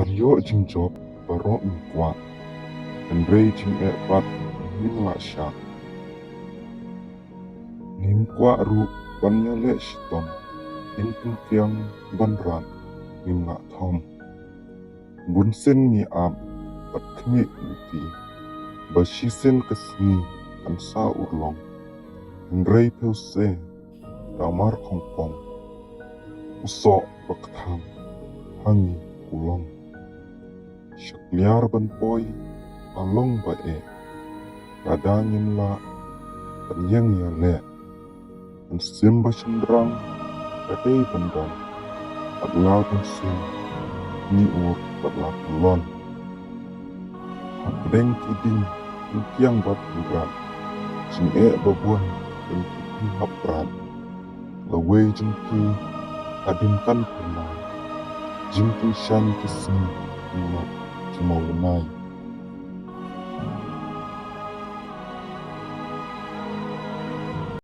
Pario jing job baro mkwa. Andre jing pat min la sha. Nim kwa ru panya le shitom. In piang banran nim nga thom. Bunsen ni am pat kmi uti. Basisen kesni kan sa urlong. Andre pelse damar kongpong. Usok baktham hangi kulong. Syakliar ban poi along bae. Kadangin la penyang ya le. Mensim basendrang kadai bandang. Adla bensim ni ur badla kulon. Hakdeng kiding tiang bat buran. Sing babuan dan kiding hapran. Lawai jengki adimkan pernah. Jengki shan kesini imat cimau lenai.